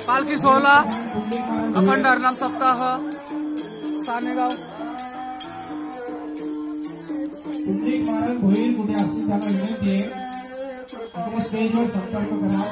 पालखी सोहळा अखंड हरिनाम सप्ताह सानेगाव पुंडलिक महाराज भोईर कुठे असतील त्यांना विनंती आहे इकडे स्टेजवर संपर्क करा.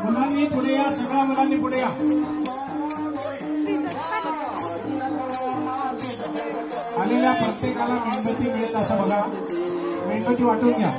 मुलांनी पुढे या, सगळ्या मुलांनी पुढे या. आलेल्या प्रत्येकाला मेणबत्ती मिळेल असं बघा, मेणबत्ती वाटून घ्या.